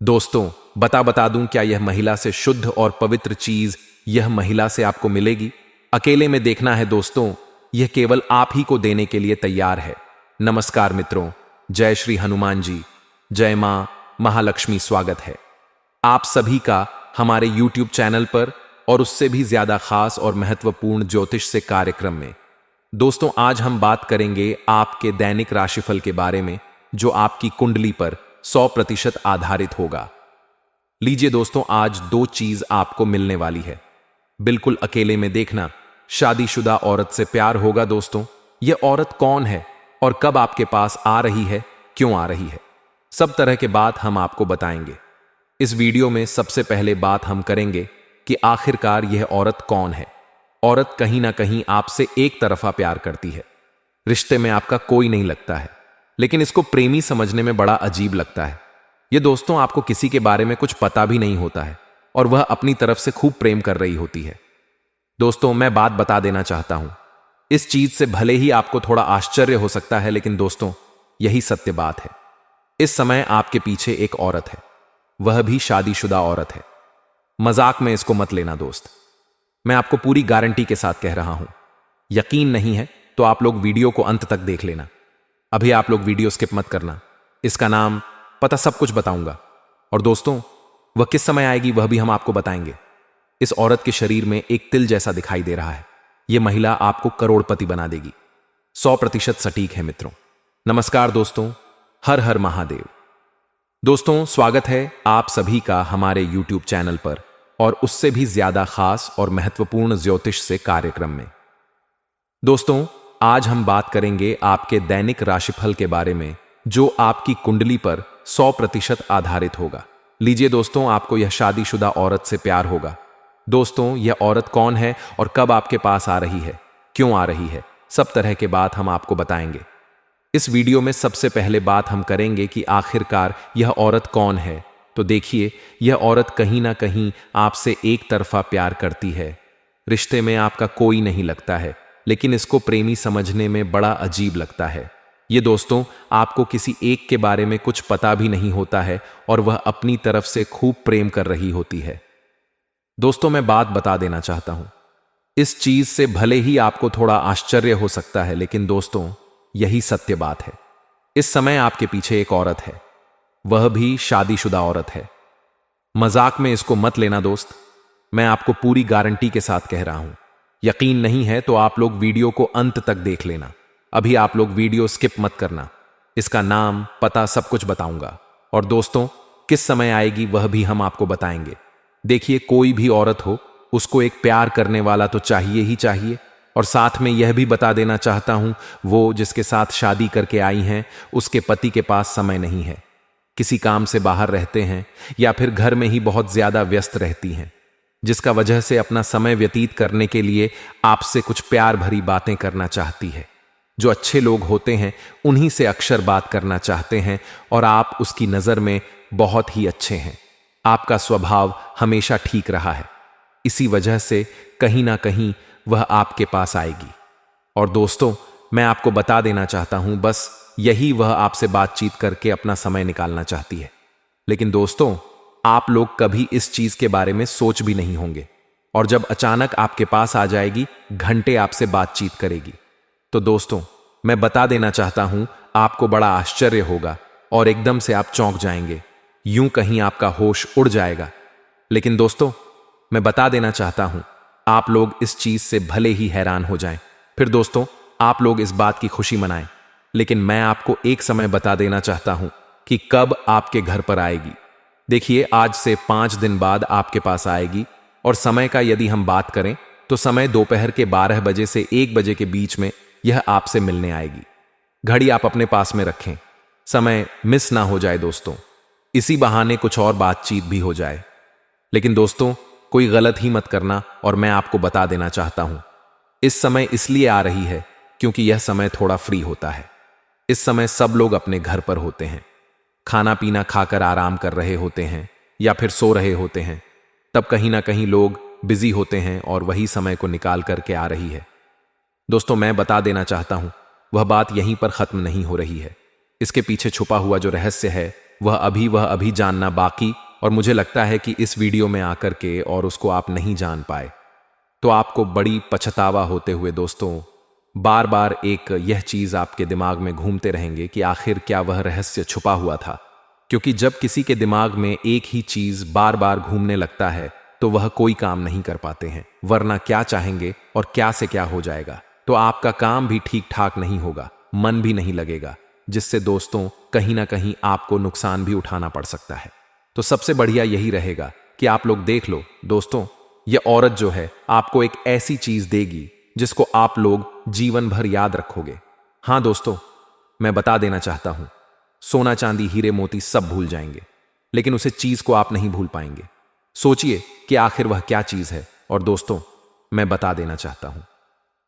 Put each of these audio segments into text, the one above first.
दोस्तों, बता दूं क्या यह महिला से शुद्ध और पवित्र चीज यह महिला से आपको मिलेगी? अकेले में देखना है दोस्तों, यह केवल आप ही को देने के लिए तैयार है। नमस्कार मित्रों, जय श्री हनुमान जी, जय मां महालक्ष्मी। स्वागत है आप सभी का हमारे YouTube चैनल पर और उससे भी ज्यादा खास और महत्वपूर्ण ज्योतिष से कार्यक्रम में। दोस्तों, आज हम बात करेंगे आपके दैनिक राशिफल के बारे में, जो आपकी कुंडली पर 100% आधारित होगा। लीजिए दोस्तों, आज दो चीज आपको मिलने वाली है। बिल्कुल अकेले में देखना, शादीशुदा औरत से प्यार होगा। दोस्तों, यह औरत कौन है और कब आपके पास आ रही है, क्यों आ रही है, सब तरह के बात हम आपको बताएंगे। इस वीडियो में सबसे पहले बात हम करेंगे कि आखिरकार यह औरत कौन है। औरत कहीं ना कहीं आपसे एक तरफा प्यार करती है, रिश्ते में आपका कोई नहीं लगता है, लेकिन इसको प्रेमी समझने में बड़ा अजीब लगता है। ये दोस्तों, आपको किसी के बारे में कुछ पता भी नहीं होता है और वह अपनी तरफ से खूब प्रेम कर रही होती है। दोस्तों, मैं बात बता देना चाहता हूं, इस चीज से भले ही आपको थोड़ा आश्चर्य हो सकता है, लेकिन दोस्तों यही सत्य बात है। इस समय आपके पीछे एक औरत है, वह भी शादीशुदा औरत है। मजाक में इसको मत लेना दोस्त, मैं आपको पूरी गारंटी के साथ कह रहा हूं। यकीन नहीं है तो आप लोग वीडियो को अंत तक देख लेना। अभी आप लोग वीडियो स्किप मत करना, इसका नाम पता सब कुछ बताऊंगा। और दोस्तों, वह किस समय आएगी वह भी हम आपको बताएंगे। इस औरत के शरीर में एक तिल जैसा दिखाई दे रहा है। यह महिला आपको करोड़पति बना देगी, 100% सटीक है मित्रों। नमस्कार दोस्तों, हर हर महादेव। दोस्तों, स्वागत है आप सभी का हमारे YouTube चैनल पर और उससे भी ज्यादा खास और महत्वपूर्ण ज्योतिष से कार्यक्रम में। दोस्तों, आज हम बात करेंगे आपके दैनिक राशिफल के बारे में, जो आपकी कुंडली पर 100% आधारित होगा। लीजिए दोस्तों, आपको यह शादीशुदा औरत से प्यार होगा। दोस्तों, यह औरत कौन है और कब आपके पास आ रही है, क्यों आ रही है, सब तरह के बात हम आपको बताएंगे। इस वीडियो में सबसे पहले बात हम करेंगे कि आखिरकार यह औरत कौन है। तो देखिए, यह औरत कहीं ना कहीं आपसे एक तरफा प्यार करती है, रिश्ते में आपका कोई नहीं लगता है, लेकिन इसको प्रेमी समझने में बड़ा अजीब लगता है। ये दोस्तों, आपको किसी एक के बारे में कुछ पता भी नहीं होता है और वह अपनी तरफ से खूब प्रेम कर रही होती है। दोस्तों, मैं बात बता देना चाहता हूं, इस चीज से भले ही आपको थोड़ा आश्चर्य हो सकता है, लेकिन दोस्तों यही सत्य बात है। इस समय आपके पीछे एक औरत है, वह भी शादीशुदा औरत है। मजाक में इसको मत लेना दोस्त, मैं आपको पूरी गारंटी के साथ कह रहा हूं। यकीन नहीं है तो आप लोग वीडियो को अंत तक देख लेना। अभी आप लोग वीडियो स्किप मत करना, इसका नाम पता सब कुछ बताऊंगा। और दोस्तों, किस समय आएगी वह भी हम आपको बताएंगे। देखिए, कोई भी औरत हो, उसको एक प्यार करने वाला तो चाहिए ही चाहिए। और साथ में यह भी बता देना चाहता हूं, वो जिसके साथ शादी करके आई हैं, उसके पति के पास समय नहीं है, किसी काम से बाहर रहते हैं या फिर घर में ही बहुत ज्यादा व्यस्त रहती हैं, जिसका वजह से अपना समय व्यतीत करने के लिए आपसे कुछ प्यार भरी बातें करना चाहती है। जो अच्छे लोग होते हैं उन्हीं से अक्सर बात करना चाहते हैं और आप उसकी नजर में बहुत ही अच्छे हैं। आपका स्वभाव हमेशा ठीक रहा है, इसी वजह से कहीं ना कहीं वह आपके पास आएगी। और दोस्तों, मैं आपको बता देना चाहता हूं, बस यही वह आपसे बातचीत करके अपना समय निकालना चाहती है। लेकिन दोस्तों, आप लोग कभी इस चीज के बारे में सोच भी नहीं होंगे, और जब अचानक आपके पास आ जाएगी, घंटे आपसे बातचीत करेगी, तो दोस्तों मैं बता देना चाहता हूं, आपको बड़ा आश्चर्य होगा और एकदम से आप चौंक जाएंगे, यूं कहीं आपका होश उड़ जाएगा। लेकिन दोस्तों, मैं बता देना चाहता हूं, आप लोग इस चीज से भले ही हैरान हो जाएं, फिर दोस्तों आप लोग इस बात की खुशी मनाएं, लेकिन मैं आपको एक समय बता देना चाहता हूं कि कब आपके घर पर आएगी। देखिए, आज से 5 दिन बाद आपके पास आएगी। और समय का यदि हम बात करें तो समय दोपहर के 12 बजे से 1 बजे के बीच में यह आपसे मिलने आएगी। घड़ी आप अपने पास में रखें, समय मिस ना हो जाए दोस्तों, इसी बहाने कुछ और बातचीत भी हो जाए। लेकिन दोस्तों, कोई गलत ही मत करना, और मैं आपको बता देना चाहता हूं, इस समय इसलिए आ रही है क्योंकि यह समय थोड़ा फ्री होता है। इस समय सब लोग अपने घर पर होते हैं, खाना पीना खाकर आराम कर रहे होते हैं या फिर सो रहे होते हैं। तब कहीं ना कहीं लोग बिजी होते हैं और वही समय को निकाल करके आ रही है। दोस्तों, मैं बता देना चाहता हूं, वह बात यहीं पर खत्म नहीं हो रही है। इसके पीछे छुपा हुआ जो रहस्य है वह अभी जानना बाकी, और मुझे लगता है कि इस वीडियो में आकर के और उसको आप नहीं जान पाए तो आपको बड़ी पछतावा होते हुए दोस्तों बार बार एक यह चीज आपके दिमाग में घूमते रहेंगे कि आखिर क्या वह रहस्य छुपा हुआ था। क्योंकि जब किसी के दिमाग में एक ही चीज बार बार घूमने लगता है तो वह कोई काम नहीं कर पाते हैं, वरना क्या चाहेंगे और क्या से क्या हो जाएगा, तो आपका काम भी ठीक ठाक नहीं होगा, मन भी नहीं लगेगा, जिससे दोस्तों कहीं ना कहीं आपको नुकसान भी उठाना पड़ सकता है। तो सबसे बढ़िया यही रहेगा कि आप लोग देख लो दोस्तों, यह औरत जो है आपको एक ऐसी चीज देगी जिसको आप लोग जीवन भर याद रखोगे। हां दोस्तों, मैं बता देना चाहता हूं, सोना चांदी हीरे मोती सब भूल जाएंगे, लेकिन उसे चीज को आप नहीं भूल पाएंगे। सोचिए कि आखिर वह क्या चीज है, और दोस्तों मैं बता देना चाहता हूं,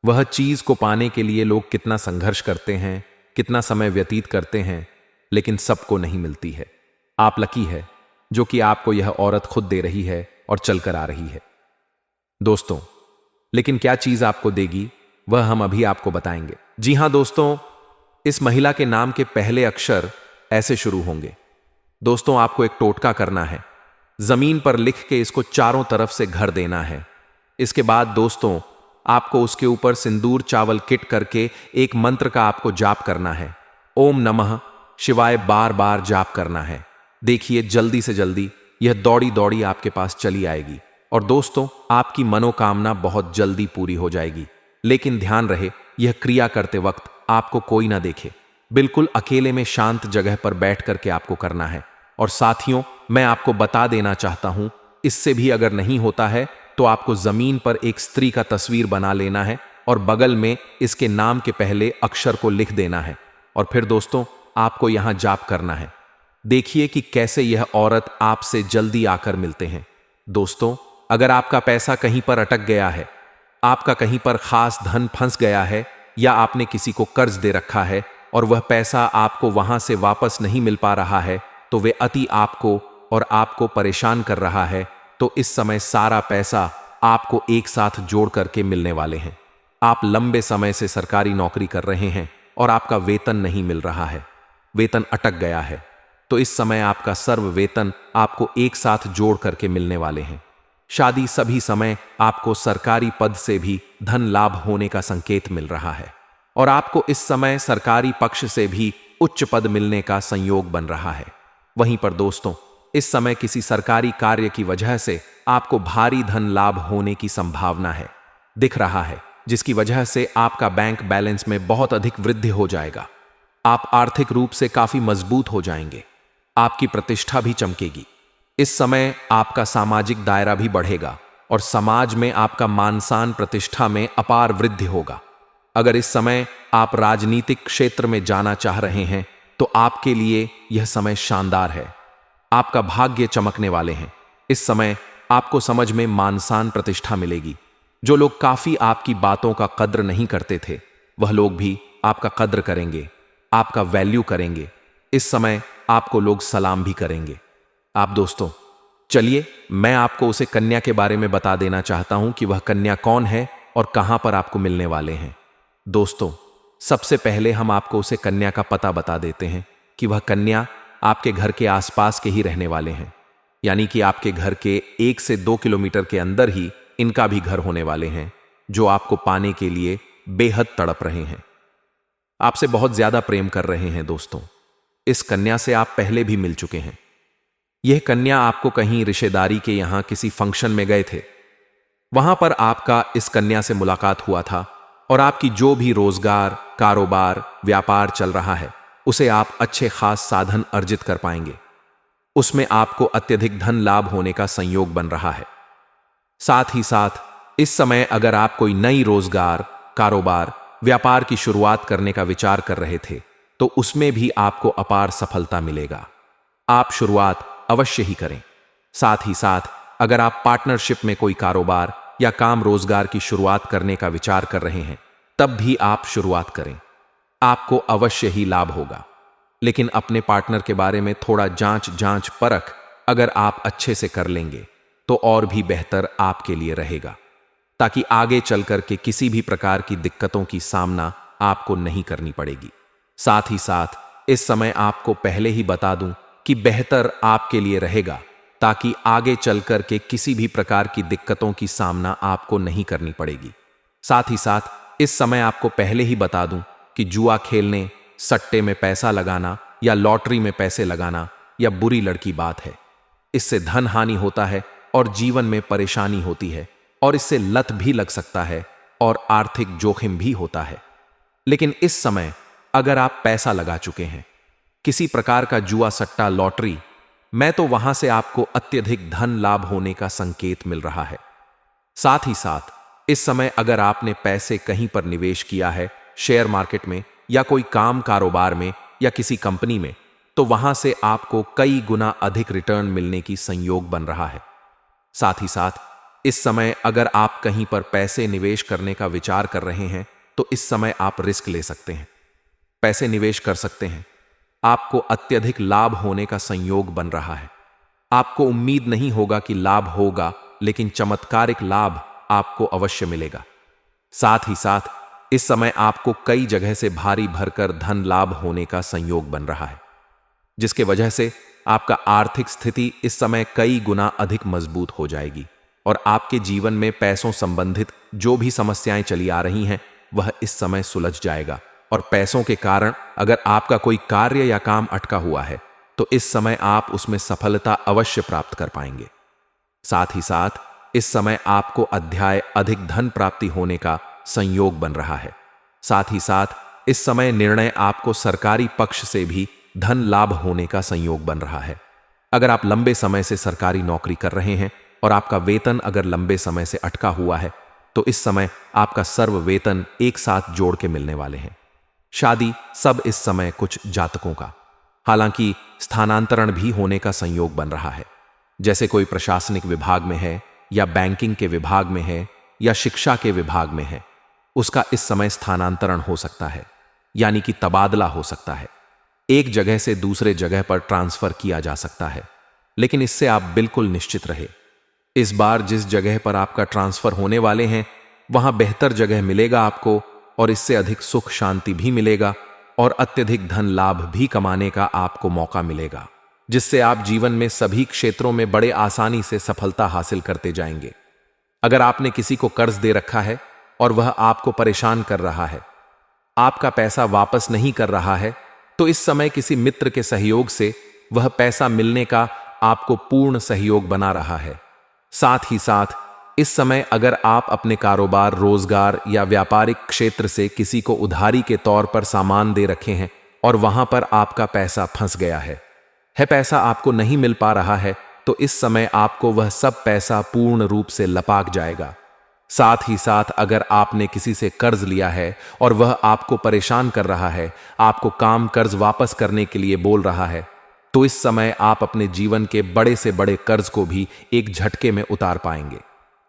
वह चीज को पाने के लिए लोग कितना संघर्ष करते हैं, कितना समय व्यतीत करते हैं, लेकिन सबको नहीं मिलती है। आप लकी है जो कि आपको यह औरत खुद दे रही है और चलकर आ रही है दोस्तों। लेकिन क्या चीज आपको देगी वह हम अभी आपको बताएंगे। जी हां दोस्तों, इस महिला के नाम के पहले अक्षर ऐसे शुरू होंगे। दोस्तों आपको एक टोटका करना है, जमीन पर लिख के इसको चारों तरफ से घर देना है। इसके बाद दोस्तों आपको उसके ऊपर सिंदूर चावल किट करके एक मंत्र का आपको जाप करना है। ओम नमः शिवाय बार बार जाप करना है। देखिए जल्दी से जल्दी यह दौड़ी दौड़ी आपके पास चली आएगी, और दोस्तों आपकी मनोकामना बहुत जल्दी पूरी हो जाएगी। लेकिन ध्यान रहे, यह क्रिया करते वक्त आपको कोई ना देखे, बिल्कुल अकेले में शांत जगह पर बैठ करके आपको करना है। और साथियों मैं आपको बता देना चाहता हूं, इससे भी अगर नहीं होता है तो आपको जमीन पर एक स्त्री का तस्वीर बना लेना है और बगल में इसके नाम के पहले अक्षर को लिख देना है, और फिर दोस्तों आपको यहां जाप करना है। देखिए कि कैसे यह औरत आपसे जल्दी आकर मिलते हैं। दोस्तों अगर आपका पैसा कहीं पर अटक गया है, आपका कहीं पर खास धन फंस गया है, या आपने किसी को कर्ज दे रखा है और वह पैसा आपको वहां से वापस नहीं मिल पा रहा है, तो वे अति आपको और आपको परेशान कर रहा है, तो इस समय सारा पैसा आपको एक साथ जोड़ करके मिलने वाले हैं। आप लंबे समय से सरकारी नौकरी कर रहे हैं और आपका वेतन नहीं मिल रहा है, वेतन अटक गया है, तो इस समय आपका सर्व वेतन आपको एक साथ जोड़ करके मिलने वाले हैं। शादी सभी समय आपको सरकारी पद से भी धन लाभ होने का संकेत मिल रहा है, और आपको इस समय सरकारी पक्ष से भी उच्च पद मिलने का संयोग बन रहा है। वहीं पर दोस्तों इस समय किसी सरकारी कार्य की वजह से आपको भारी धन लाभ होने की संभावना है, दिख रहा है, जिसकी वजह से आपका बैंक बैलेंस में बहुत अधिक वृद्धि हो जाएगा। आप आर्थिक रूप से काफी मजबूत हो जाएंगे, आपकी प्रतिष्ठा भी चमकेगी। इस समय आपका सामाजिक दायरा भी बढ़ेगा और समाज में आपका मान सम्मान प्रतिष्ठा में अपार वृद्धि होगा। अगर इस समय आप राजनीतिक क्षेत्र में जाना चाह रहे हैं तो आपके लिए यह समय शानदार है, आपका भाग्य चमकने वाले हैं। इस समय आपको समझ में मान सम्मान प्रतिष्ठा मिलेगी। जो लोग काफी आपकी बातों का कद्र नहीं करते थे, वह लोग भी आपका कद्र करेंगे, आपका वैल्यू करेंगे। इस समय आपको लोग सलाम भी करेंगे। आप दोस्तों चलिए मैं आपको उसे कन्या के बारे में बता देना चाहता हूं कि वह कन्या कौन है और कहां पर आपको मिलने वाले हैं। दोस्तों सबसे पहले हम आपको उसे कन्या का पता बता देते हैं कि वह कन्या आपके घर के आसपास के ही रहने वाले हैं, यानी कि आपके घर के 1 से 2 किलोमीटर के अंदर ही इनका भी घर होने वाले हैं, जो आपको पाने के लिए बेहद तड़प रहे हैं, आपसे बहुत ज्यादा प्रेम कर रहे हैं। दोस्तों इस कन्या से आप पहले भी मिल चुके हैं। यह कन्या आपको कहीं रिश्तेदारी के यहां किसी फंक्शन में गए थे, वहां पर आपका इस कन्या से मुलाकात हुआ था, और आपकी जो भी रोजगार, कारोबार, व्यापार चल रहा है उसे आप अच्छे खास साधन अर्जित कर पाएंगे। उसमें आपको अत्यधिक धन लाभ होने का संयोग बन रहा है। साथ ही साथ इस समय अगर आप कोई नई रोजगार, कारोबार, व्यापार की शुरुआत करने का विचार कर रहे थे तो उसमें भी आपको अपार सफलता मिलेगा। आप शुरुआत अवश्य ही करें। साथ ही साथ अगर आप पार्टनरशिप में कोई कारोबार या काम रोजगार की शुरुआत करने का विचार कर रहे हैं, तब भी आप शुरुआत करें, आपको अवश्य ही लाभ होगा। लेकिन अपने पार्टनर के बारे में थोड़ा जांच परख अगर आप अच्छे से कर लेंगे तो और भी बेहतर आपके लिए रहेगा, ताकि आगे चलकर के किसी भी प्रकार की दिक्कतों की सामना आपको नहीं करनी पड़ेगी। साथ ही साथ इस समय आपको पहले ही बता दूं कि बेहतर आपके लिए रहेगा, ताकि आगे चलकर के किसी भी प्रकार की दिक्कतों की सामना आपको नहीं करनी पड़ेगी। साथ ही साथ इस समय आपको पहले ही बता दूं कि जुआ खेलने, सट्टे में पैसा लगाना या लॉटरी में पैसे लगाना या बुरी लड़की बात है। इससे धन हानि होता है और जीवन में परेशानी होती है, और इससे लत भी लग सकता है और आर्थिक जोखिम भी होता है। लेकिन इस समय अगर आप पैसा लगा चुके हैं किसी प्रकार का जुआ, सट्टा, लॉटरी, मैं तो वहां से आपको अत्यधिक धन लाभ होने का संकेत मिल रहा है। साथ ही साथ इस समय अगर आपने पैसे कहीं पर निवेश किया है, शेयर मार्केट में या कोई काम कारोबार में या किसी कंपनी में, तो वहां से आपको कई गुना अधिक रिटर्न मिलने की संयोग बन रहा है। साथ ही साथ इस समय अगर आप कहीं पर पैसे निवेश करने का विचार कर रहे हैं, तो इस समय आप रिस्क ले सकते हैं, पैसे निवेश कर सकते हैं। आपको अत्यधिक लाभ होने का संयोग बन रहा है। आपको उम्मीद नहीं होगा कि लाभ होगा, लेकिन चमत्कारिक लाभ आपको अवश्य मिलेगा। साथ ही साथ इस समय आपको कई जगह से भारी भरकर धन लाभ होने का संयोग बन रहा है, जिसके वजह से आपका आर्थिक स्थिति इस समय कई गुना अधिक मजबूत हो जाएगी और आपके जीवन में पैसों संबंधित जो भी समस्याएं चली आ रही हैं, वह इस समय सुलझ जाएगा। और पैसों के कारण अगर आपका कोई कार्य या काम अटका हुआ है, तो इस समय आप उसमें सफलता अवश्य प्राप्त कर पाएंगे। साथ ही साथ इस समय आपको अध्याय अधिक धन प्राप्ति होने का संयोग बन रहा है। साथ ही साथ इस समय निर्णय आपको सरकारी पक्ष से भी धन लाभ होने का संयोग बन रहा है। अगर आप लंबे समय से सरकारी नौकरी कर रहे हैं और आपका वेतन अगर लंबे समय से अटका हुआ है, तो इस समय आपका सर्व वेतन एक साथ जोड़ के मिलने वाले हैं। शादी सब इस समय कुछ जातकों का, हालांकि स्थानांतरण भी होने का संयोग बन रहा है। जैसे कोई प्रशासनिक विभाग में है या बैंकिंग के विभाग में है या शिक्षा के विभाग में है, उसका इस समय स्थानांतरण हो सकता है, यानी कि तबादला हो सकता है। एक जगह से दूसरे जगह पर ट्रांसफर किया जा सकता है। लेकिन इससे आप बिल्कुल निश्चित रहे, इस बार जिस जगह पर आपका ट्रांसफर होने वाले हैं, वहां बेहतर जगह मिलेगा आपको, और इससे अधिक सुख शांति भी मिलेगा और अत्यधिक धन लाभ भी कमाने का आपको मौका मिलेगा, जिससे आप जीवन में सभी क्षेत्रों में बड़े आसानी से सफलता हासिल करते जाएंगे। अगर आपने किसी को कर्ज दे रखा है और वह आपको परेशान कर रहा है, आपका पैसा वापस नहीं कर रहा है, तो इस समय किसी मित्र के सहयोग से वह पैसा मिलने का आपको पूर्ण सहयोग बना रहा है। साथ ही साथ इस समय अगर आप अपने कारोबार, रोजगार या व्यापारिक क्षेत्र से किसी को उधारी के तौर पर सामान दे रखे हैं और वहां पर आपका पैसा फंस गया है, पैसा आपको नहीं मिल पा रहा है, तो इस समय आपको वह सब पैसा पूर्ण रूप से लपाक जाएगा। साथ ही साथ अगर आपने किसी से कर्ज लिया है और वह आपको परेशान कर रहा है, आपको काम कर्ज वापस करने के लिए बोल रहा है, तो इस समय आप अपने जीवन के बड़े से बड़े कर्ज को भी एक झटके में उतार पाएंगे।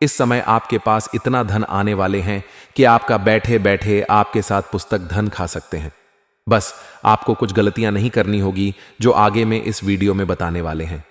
इस समय आपके पास इतना धन आने वाले हैं कि आपका बैठे बैठे आपके साथ पुस्तक धन खा सकते हैं। बस आपको कुछ गलतियां नहीं करनी होगी जो आगे में इस वीडियो में बताने वाले हैं।